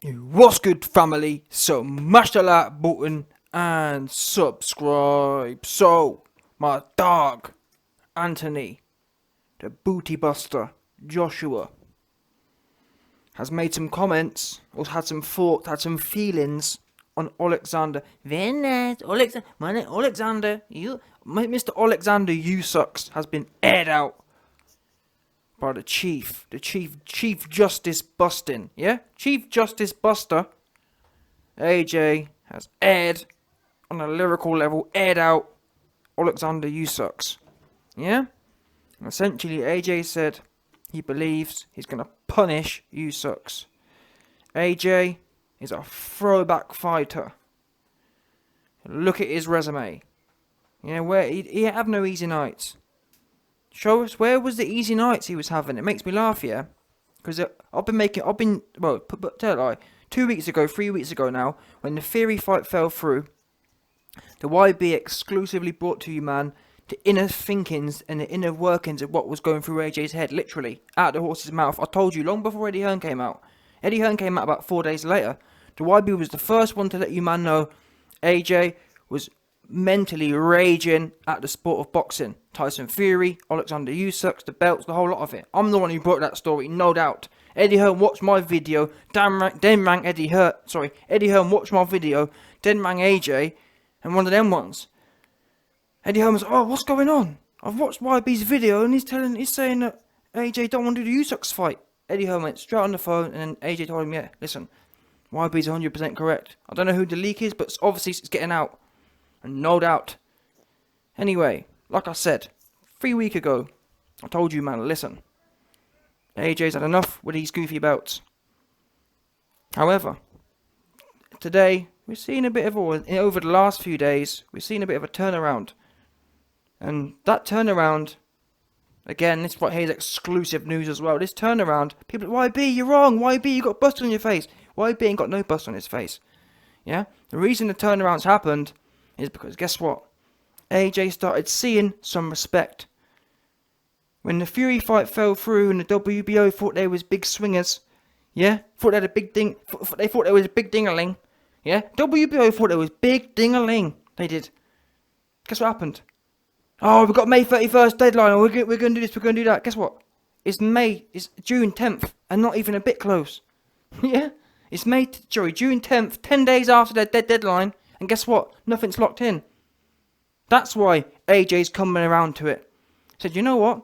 What's good, family? So mash the like button and subscribe. So my dog Anthony, the booty buster Joshua, has made some comments or had some thoughts, had some feelings on Alexander. Very nice, Alexander. Mr. Alexander Usyk has been aired out by the Chief Justice Bustin. Yeah, Chief Justice Buster. AJ has aired on a lyrical level, aired out Alexander Usyk. Yeah? Essentially, AJ said he believes he's going to punish Usyk. AJ is a throwback fighter. Look at his resume. You know, where he have no easy nights. Show us where was the easy nights he was having. It makes me laugh, yeah? Because tell a lie. 2 weeks ago, 3 weeks ago now, when the Theory fight fell through, the YB exclusively brought to you, man, the inner thinkings and the inner workings of what was going through AJ's head, literally, out of the horse's mouth. I told you long before Eddie Hearn came out. Eddie Hearn came out about 4 days later. The YB was the first one to let you, man, know AJ was mentally raging at the sport of boxing. Tyson Fury, Alexander Usyk, the belts, the whole lot of it. I'm the one who brought that story, no doubt. Eddie Hearn watched my video, then rang Eddie Hearn watched my video, then rang AJ, and one of them ones. Eddie Hearn was, oh, what's going on? I've watched YB's video and he's saying that AJ don't want to do the Usyk's fight. Eddie Hearn went straight on the phone and then AJ told him, yeah, listen, YB's 100% correct. I don't know who the leak is, but obviously it's getting out. And no doubt. Anyway, like I said, 3 weeks ago, I told you, man, listen. AJ's had enough with these goofy belts. However, today, we're seeing a bit of, over the last few days, we're seeing a bit of a turnaround. And that turnaround, again, this right here is exclusive news as well. This turnaround, people, YB, you're wrong. YB, you got bust on your face. YB ain't got no bust on his face. Yeah? The reason the turnaround's happened is because, guess what? AJ started seeing some respect. When the Fury fight fell through and the WBO thought they was big swingers, yeah? Thought they had a big ding, they thought there was a big ding-a-ling, yeah? WBO thought there was big ding-a-ling. They did. Guess what happened? Oh, we've got May 31st deadline, we're going to do this, we're going to do that. Guess what? It's June 10th, and not even a bit close. Yeah? It's June 10th, 10 days after their deadline, and guess what? Nothing's locked in. That's why AJ's coming around to it. Said, you know what?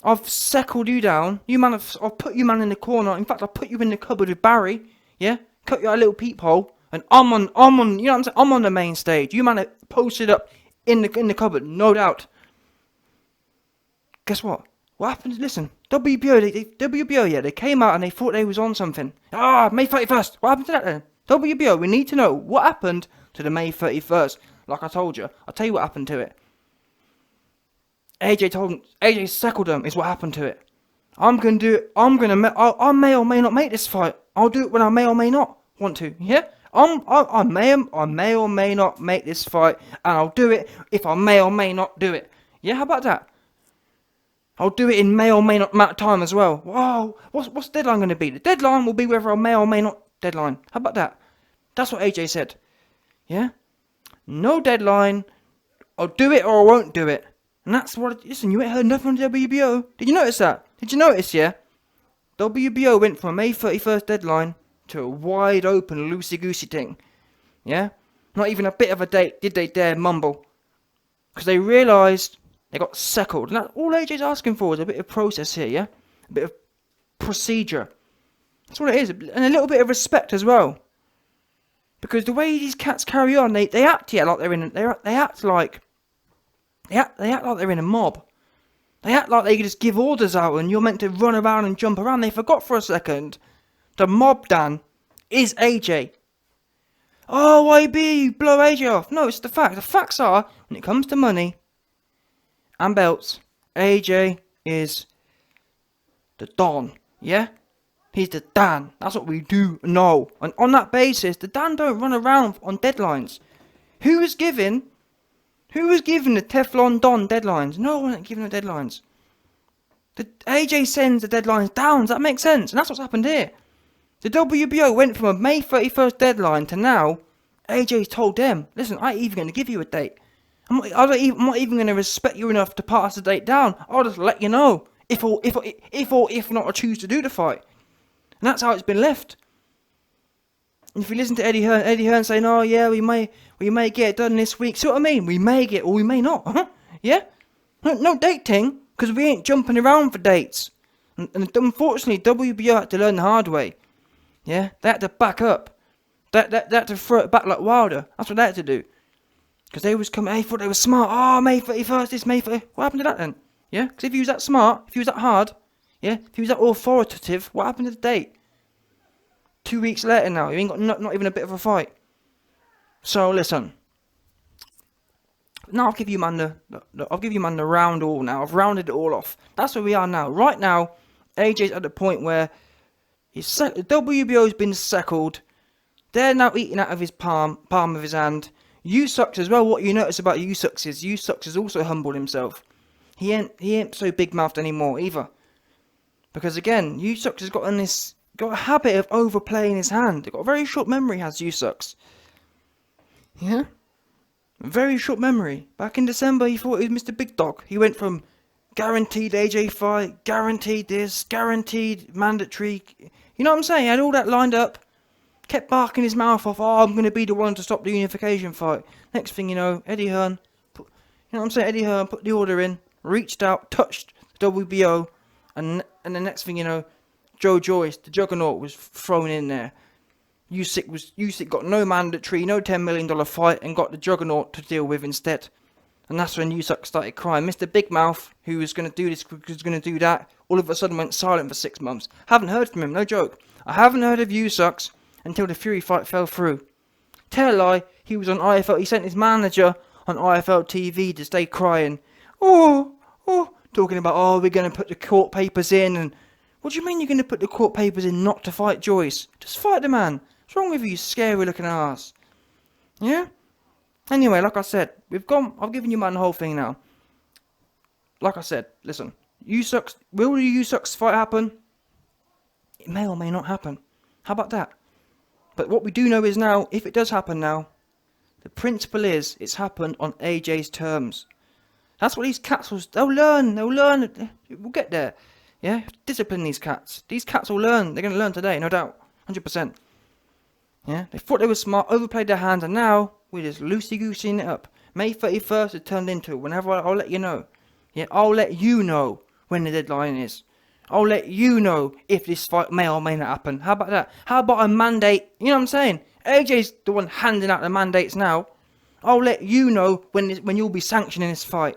I've seckled you down. I've put you, man, in the corner. In fact, I've put you in the cupboard with Barry. Yeah? Cut you out a little peephole. And I'm on, you know what I'm saying? I'm on the main stage. You, man, are posted up in the cupboard, no doubt. Guess what? What happened? Listen, WBO, yeah, they came out and they thought they was on something. May 31st. What happened to that then? WBO, we need to know what happened to the May 31st. Like I told you, I'll tell you what happened to it. AJ seckled them is what happened to it. I may or may not make this fight. I'll do it when I may or may not want to. Yeah, I may or may not make this fight, and I'll do it if I may or may not do it. Yeah, how about that? I'll do it in may or may not amount of time as well. Wow, what's the deadline going to be? The deadline will be whether I may or may not deadline. How about that? That's what AJ said. Yeah, no deadline. I'll do it or I won't do it. And that's what, listen, you ain't heard nothing from the WBO. Did you notice that? Did you notice, yeah? WBO went from a May 31st deadline to a wide open loosey-goosey thing. Yeah? Not even a bit of a date did they dare mumble. Because they realised they got seckled. And that's all AJ's asking for is a bit of process here, yeah? A bit of procedure. That's what it is. And a little bit of respect as well. Because the way these cats carry on, they act, yeah, like they're in, they act like they're in a mob. They act like they can just give orders out and you're meant to run around and jump around. They forgot for a second. The mob, Dan, is AJ. Oh, YB, blow AJ off. No, it's the fact. The facts are, when it comes to money and belts, AJ is the Don. Yeah? He's the Dan. That's what we do know. And on that basis, the Dan don't run around on deadlines. Who was given the Teflon Don deadlines? No one ain't given the deadlines. The AJ sends the deadlines down. Does that make sense? And that's what's happened here. The WBO went from a May 31st deadline to now, AJ's told them, listen, I ain't even going to give you a date. I'm not even going to respect you enough to pass the date down. I'll just let you know if not I choose to do the fight. And that's how it's been left. And if you listen to Eddie Hearn saying, oh yeah, we may get it done this week. See what I mean? We may get or we may not. Yeah? No date thing, because we ain't jumping around for dates. And unfortunately, WBO had to learn the hard way. Yeah? They had to back up. They had to throw it back like Wilder. That's what they had to do. Because they was coming, they thought they were smart. Oh, May 31st, this May 31st. What happened to that then? Yeah? Because if you was that smart, if you was that hard, yeah? If you was that authoritative, what happened to the date? 2 weeks later now, you ain't got not even a bit of a fight. So listen. Now I'll give you man the round all now. I've rounded it all off. That's where we are now. Right now, AJ's at the point where the WBO's been settled. They're now eating out of his palm of his hand. Usyk as well. What you notice about Usyk is Usyk has also humbled himself. He ain't so big mouthed anymore either. Because again, Usyk has got a habit of overplaying his hand. He's got a very short memory, has Usyk. Yeah? Very short memory. Back in December, he thought he was Mr. Big Dog. He went from guaranteed AJ fight, guaranteed this, guaranteed mandatory. You know what I'm saying? He had all that lined up. Kept barking his mouth off. Oh, I'm going to be the one to stop the unification fight. Next thing you know, Eddie Hearn, Eddie Hearn put the order in, reached out, touched the WBO, and the next thing you know, Joe Joyce, the juggernaut, was thrown in there. Usyk got no mandatory, no $10 million fight, and got the juggernaut to deal with instead. And that's when Usyk started crying. Mr. Big Mouth, who was going to do this, was going to do that, all of a sudden went silent for 6 months. Haven't heard from him, no joke. I haven't heard of Usyk until the Fury fight fell through. Tell a lie, he was on IFL, he sent his manager on IFL TV to stay crying. Talking about, we're going to put the court papers in, and what do you mean you're going to put the court papers in not to fight Joyce? Just fight the man. What's wrong with you, scary looking ass? Yeah? Anyway, like I said, I've given you man the whole thing now. Like I said, listen, will the Usyk's fight happen? It may or may not happen. How about that? But what we do know is now, if it does happen now, the principle is it's happened on AJ's terms. That's what these cats they'll learn. We'll get there. Yeah? Discipline these cats. These cats will learn. They're going to learn today, no doubt. 100%. Yeah? They thought they were smart, overplayed their hands, and now we're just loosey-gooseing it up. May 31st it turned into whenever I'll let you know. Yeah? I'll let you know when the deadline is. I'll let you know if this fight may or may not happen. How about that? How about a mandate? You know what I'm saying? AJ's the one handing out the mandates now. I'll let you know when you'll be sanctioning this fight.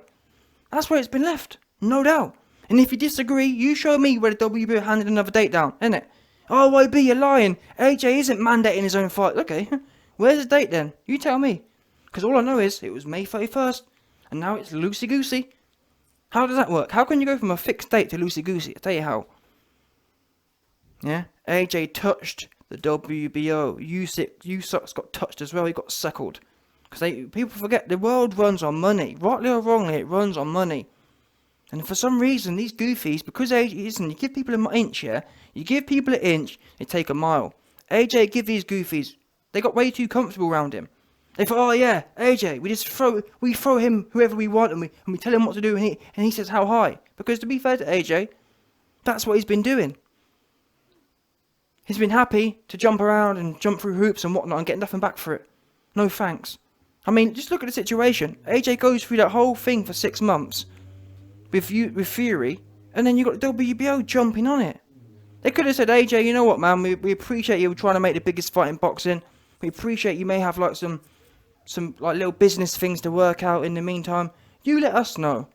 That's where it's been left. No doubt. And if you disagree, you show me where the WBO handed another date down, innit? Oh, YB, you're lying. AJ isn't mandating his own fight. Okay, where's the date then? You tell me. Because all I know is it was May 31st. And now it's loosey-goosey. How does that work? How can you go from a fixed date to loosey-goosey? I'll tell you how. Yeah? AJ touched the WBO. Usyk's got touched as well. He got suckled. Because people forget the world runs on money. Rightly or wrongly, it runs on money. And for some reason, these goofies, because listen, you give people an inch, yeah? You give people an inch, they take a mile. AJ give these goofies, they got way too comfortable around him. They thought, oh yeah, AJ, we throw him whoever we want, and we tell him what to do, and he says how high. Because to be fair to AJ, that's what he's been doing. He's been happy to jump around and jump through hoops and whatnot and get nothing back for it. No thanks. I mean, just look at the situation. AJ goes through that whole thing for 6 months with Fury, and then you got WBO jumping on it. They could have said, AJ, you know what, man, we appreciate you trying to make the biggest fight in boxing. We appreciate you may have like some like little business things to work out in the meantime. You let us know.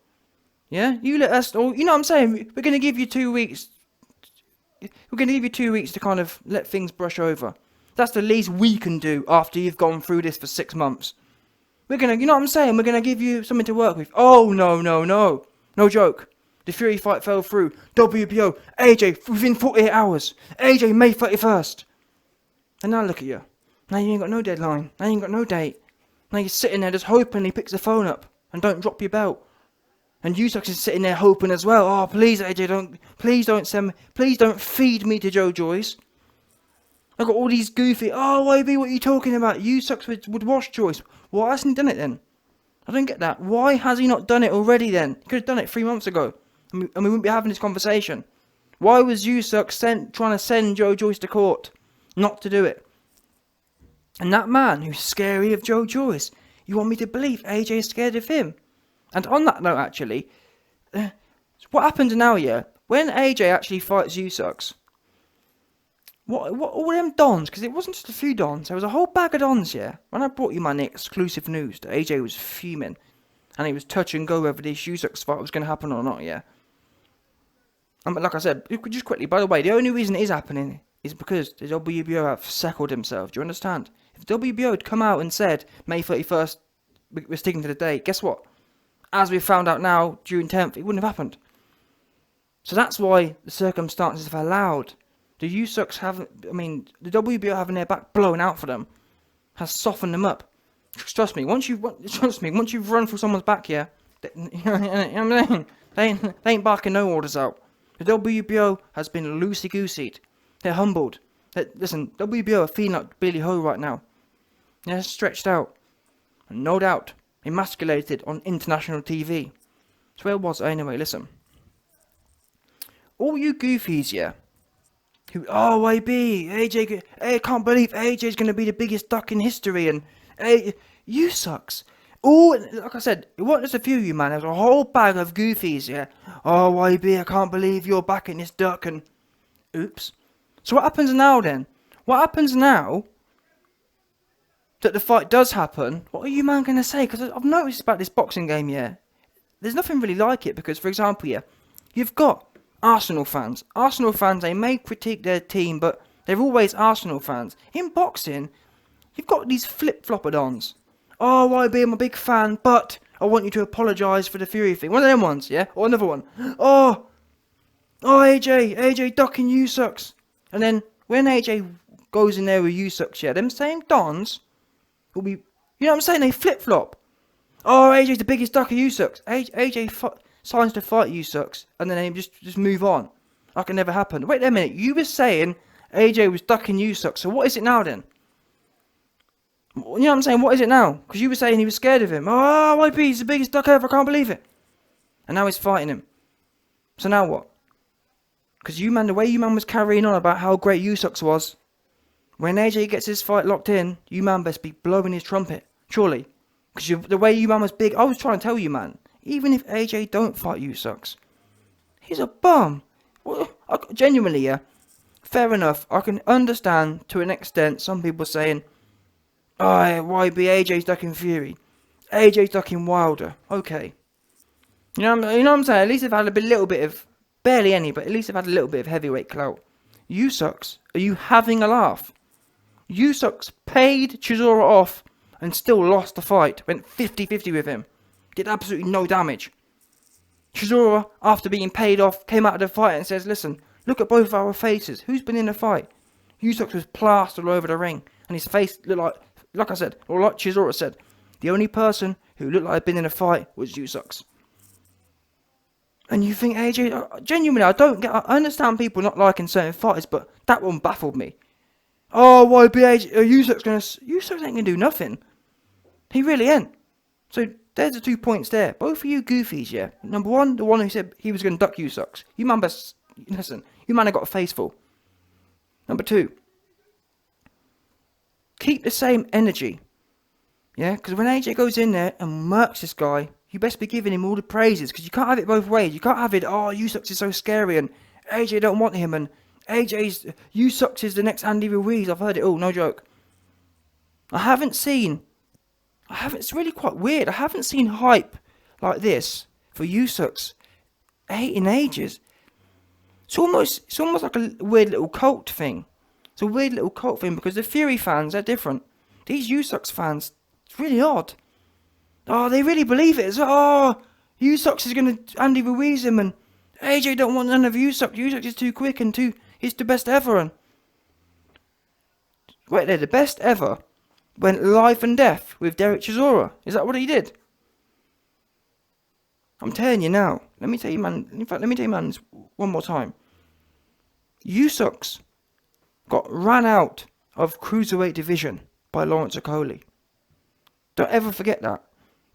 Yeah? You let us know. You know what I'm saying? We're going to give you 2 weeks. We're going to give you 2 weeks to kind of let things brush over. That's the least we can do after you've gone through this for 6 months. We're going to, you know what I'm saying? We're going to give you something to work with. Oh, no. No joke. The Fury fight fell through. WBO, AJ, within 48 hours. AJ, May 31st. And now look at you. Now you ain't got no deadline. Now you ain't got no date. Now you're sitting there just hoping he picks the phone up and don't drop your belt. And Usyk is sitting there hoping as well. Oh, please, AJ, please don't feed me to Joe Joyce. I got all these goofy, oh, YB, what are you talking about? Usyk would wash Joyce. Why hasn't he done it then? I don't get that. Why has he not done it already then? He could have done it 3 months ago. And we wouldn't be having this conversation. Why was Usyk trying to send Joe Joyce to court? Not to do it. And that man who's scary of Joe Joyce, you want me to believe AJ is scared of him? And on that note, actually, what happens now, yeah? When AJ actually fights Usyk, what all them dons, because it wasn't just a few dons, there was a whole bag of dons, yeah? When I brought you my exclusive news that AJ was fuming, and he was touch and go whether this Usyk fight was going to happen or not, yeah? Like I said, just quickly, by the way, the only reason it is happening is because the WBO have seckled themselves, do you understand? If the WBO had come out and said, May 31st, we're sticking to the date, guess what? As we found out now, June 10th, it wouldn't have happened. So that's why the circumstances have allowed the Usyks the WBO having their back blown out for them has softened them up. Trust me, once you've run through someone's back, yeah, they ain't barking no orders out. The WBO has been loosey-gooseyed. They're humbled. Listen, WBO are feeling like Billy Ho right now. They're stretched out. And no doubt, emasculated on international TV. So where was I anyway? Listen. All you goofies, yeah, who, oh, AJ, I can't believe AJ's going to be the biggest duck in history, and Usyk. Oh, like I said, it wasn't just a few of you, man. There was a whole bag of goofies, yeah. Oh, YB, I can't believe you're backing this duck, and oops. So what happens now, then? What happens now that the fight does happen? What are you, man, going to say? Because I've noticed about this boxing game, yeah, there's nothing really like it, because, for example, yeah, you've got Arsenal fans. Arsenal fans, they may critique their team, but they're always Arsenal fans. In boxing, you've got these flip-flopper-dons. Oh, YB, I'm a big fan, but I want you to apologise for the Fury thing. One of them ones, yeah? Or another one. Oh, AJ ducking Usyk. And then, when AJ goes in there with Usyk, yeah, them same dons will be, you know what I'm saying? They flip-flop. Oh, AJ's the biggest duck of Usyk. AJ signs to fight Usyk, and then they just move on. Like it never happened. Wait a minute, you were saying AJ was ducking Usyk, so what is it now then? You know what I'm saying? What is it now? Because you were saying he was scared of him. Oh, YP, he's the biggest duck ever, I can't believe it. And now he's fighting him. So now what? Because you, man, the way you, man, was carrying on about how great Usyk was, when AJ gets his fight locked in, you, man, best be blowing his trumpet. Surely. Because the way you, man, was big, I was trying to tell you, man, even if AJ don't fight Usyk, he's a bum. Well, genuinely, yeah, fair enough, I can understand to an extent some people saying, oh, YB, AJ's ducking Fury, AJ's ducking Wilder, okay. You know what I'm saying? At least they've had a little bit of, barely any, but at least they've had a little bit of heavyweight clout. Usyk, are you having a laugh? Usyk paid Chisora off and still lost the fight, went 50-50 with him. Did absolutely no damage. Chisora, after being paid off, came out of the fight and says, listen, look at both our faces. Who's been in the fight? Usyk was plastered all over the ring. And his face looked like I said, or like Chisora said, the only person who looked like had been in a fight was Usyk. And you think AJ, genuinely, I understand people not liking certain fighters, but that one baffled me. Oh, why be AJ? Usyk ain't gonna do nothing. He really ain't. So there's the 2 points there. Both of you goofies, yeah. Number one, the one who said he was going to duck Usyk. You man best, listen, you man have got a face full. Number two, keep the same energy. Yeah, because when AJ goes in there and murks this guy, you best be giving him all the praises. Because you can't have it both ways. You can't have it, oh, Usyk is so scary and AJ don't want him and Usyk is the next Andy Ruiz. I've heard it all, no joke. It's really quite weird. I haven't seen hype like this for Usyk in ages. It's almost like a weird little cult thing. It's a weird little cult thing because the Fury fans are different. These Usyk fans, it's really odd. Oh, they really believe it. Oh, Usyk is going to Andy Ruiz him and AJ don't want none of Usyk. Usyk is too quick and he's the best ever. And wait, they're the best ever. Went life and death with Derek Chisora. Is that what he did? I'm telling you now. Let me tell you, man. In fact, let me tell you, man, one more time. Usyk got ran out of cruiserweight division by Lawrence Okolie. Don't ever forget that.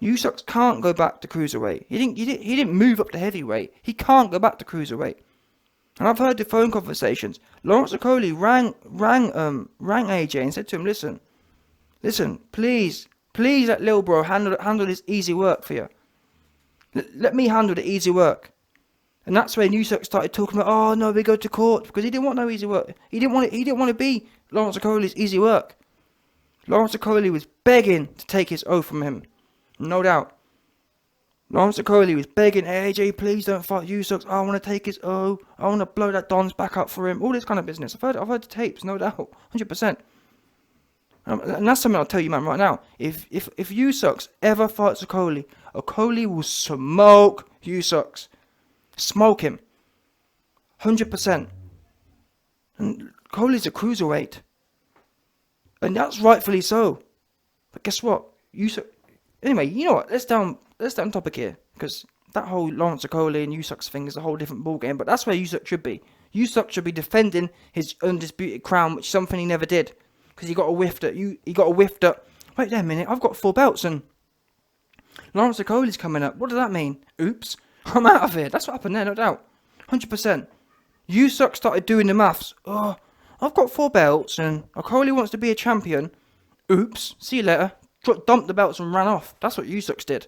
Usyk can't go back to cruiserweight. He didn't move up to heavyweight. He can't go back to cruiserweight. And I've heard the phone conversations. Lawrence Okolie rang AJ and said to him, listen, please let Lil Bro handle this easy work for you. Let me handle the easy work. And that's when Usyk started talking about, oh no, we go to court, because he didn't want no easy work. He didn't want to be Lawrence Okolie's easy work. Lawrence Okolie was begging to take his O from him. No doubt. Lawrence Okolie was begging, hey, AJ, please don't fight Usyk. I want to take his O. I want to blow that Don's back up for him. All this kind of business. I've heard the tapes, no doubt. 100%. And that's something I'll tell you, man, right now. If Usyk ever fights Okolie, Okolie will smoke Usyk. Smoke him. 100%. And Okolie's a cruiserweight. And that's rightfully so. But guess what? Usyk. Anyway, you know what? Let's down topic here, because that whole Lawrence Okolie and Usyk's thing is a whole different ballgame. But that's where Usyk should be. Usyk should be defending his undisputed crown, which is something he never did, because he got a whiff that wait there a minute, I've got 4 belts and Lawrence Okolie's coming up. What does that mean? Oops, I'm out of here. That's what happened there, no doubt. 100%. Usyk started doing the maths. Oh, I've got 4 belts and Okolie wants to be a champion. Oops, see you later. Dumped the belts and ran off. That's what Usyk did.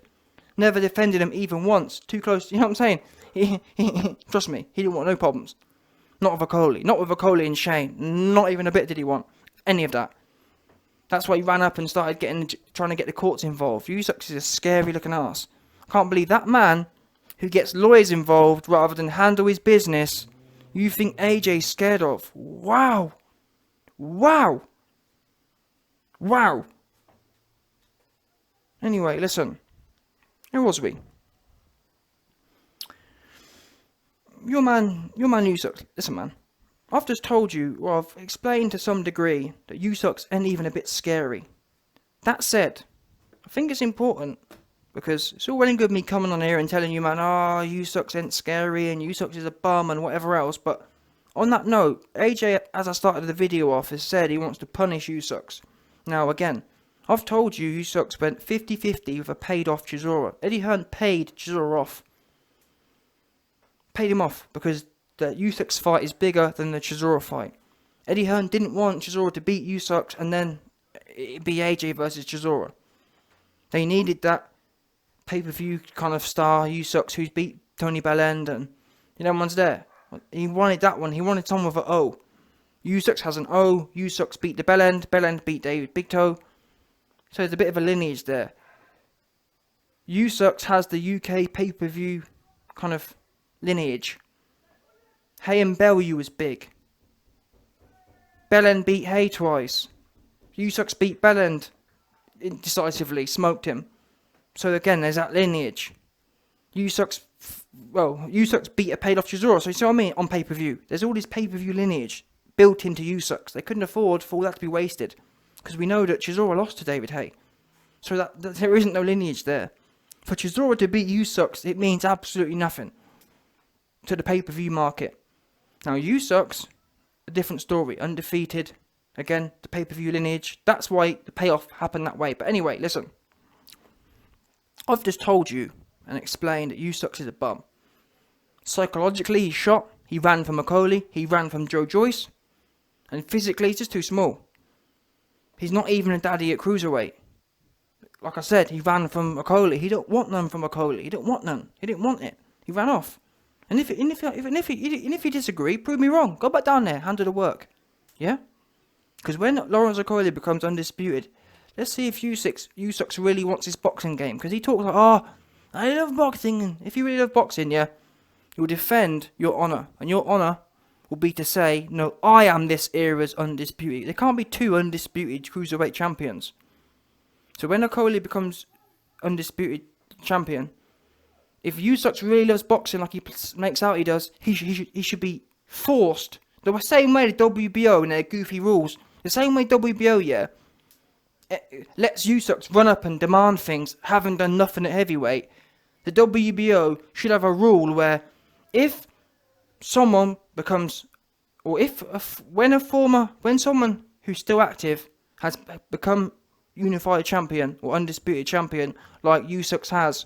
Never defended him even once. Too close. You know what I'm saying? Trust me, he didn't want no problems. Not with Okolie. Not with Okolie and Shane. Not even a bit did he want any of that. That's why he ran up and started trying to get the courts involved. Usyk is a scary looking ass. I can't believe that man who gets lawyers involved rather than handle his business, you think AJ's scared of. Wow. Anyway, listen. Who was we? Your man Usyk. Listen, man. I've just told you, or I've explained to some degree, that Usyk ain't even a bit scary. That said, I think it's important, because it's all well and good me coming on here and telling you, man, Usyk ain't scary and Usyk is a bum and whatever else, but on that note, AJ, as I started the video off, has said he wants to punish Usyk. Now, again, I've told you Usyk went 50-50 with a paid-off Chisora. Eddie Hearn paid Chisora off. Paid him off, because the Usyk's fight is bigger than the Chisora fight. Eddie Hearn didn't want Chisora to beat Usyk and then it'd be AJ versus Chisora. They needed that pay-per-view kind of star, Usyk, who's beat Tony Bellend, and no one's there. He wanted that one. He wanted someone with an O. Usyk has an O. Usyk beat the Bellend beat David Big Toe. So there's a bit of a lineage there. Usyk has the UK pay-per-view kind of lineage. Hay and Bellew was big. Bellend beat Hay twice. Usyk beat Bellend decisively, smoked him. So again, there's that lineage. Usyk's beat a paid off Chisora, so you see what I mean? On pay-per-view. There's all this pay-per-view lineage built into Usyk. They couldn't afford for all that to be wasted, because we know that Chisora lost to David Hay. So that there isn't no lineage there. For Chisora to beat Usyk, it means absolutely nothing to the pay-per-view market. Now Usyk's a different story. Undefeated. Again, the pay-per-view lineage. That's why the payoff happened that way. But anyway, listen. I've just told you and explained that Usyk is a bum. Psychologically, he's shot. He ran from Okolie. He ran from Joe Joyce. And physically, he's just too small. He's not even a daddy at cruiserweight. Like I said, he ran from Okolie. He don't want none from Okolie. He don't want none. He didn't want it. He ran off. And if you disagree, prove me wrong. Go back down there, handle the work. Yeah? Because when Lawrence Okolie becomes undisputed, let's see if Usyk really wants his boxing game. Because he talks like, I love boxing. And if you really love boxing, yeah, you'll defend your honour. And your honour will be to say, no, I am this era's undisputed. There can't be 2 undisputed cruiserweight champions. So when Okolie becomes undisputed champion, if Usyk really loves boxing like he makes out he does, he should be forced. The same way the WBO and their goofy rules, the same way WBO, yeah, lets Usyk run up and demand things, having done nothing at heavyweight. The WBO should have a rule where if someone becomes or when someone who's still active has become unified champion or undisputed champion, like Usyk has,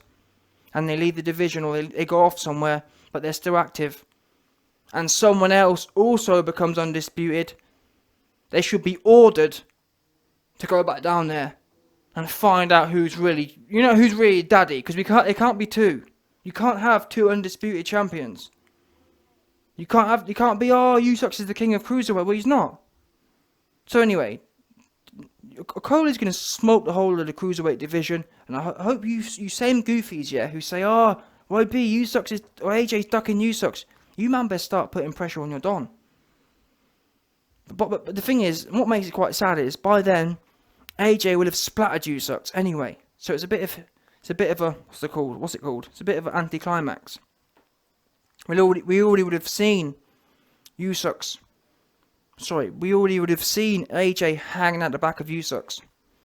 and they leave the division or they go off somewhere, but they're still active, and someone else also becomes undisputed, they should be ordered to go back down there and find out who's really daddy, because it can't be two. You can't have two undisputed champions. You can't be, Usyk is the king of cruiserweight. Well, he's not. So anyway, Cole is going to smoke the whole of the cruiserweight division, and I hope you same goofies, who say, YB, Usyk is, or AJ's ducking Usyk. You man best start putting pressure on your Don. But the thing is, what makes it quite sad is, by then, AJ will have splattered Usyk anyway. So it's a bit of a what's it called? It's a bit of an anticlimax. We already would have seen we already would have seen AJ hanging at the back of Usyk.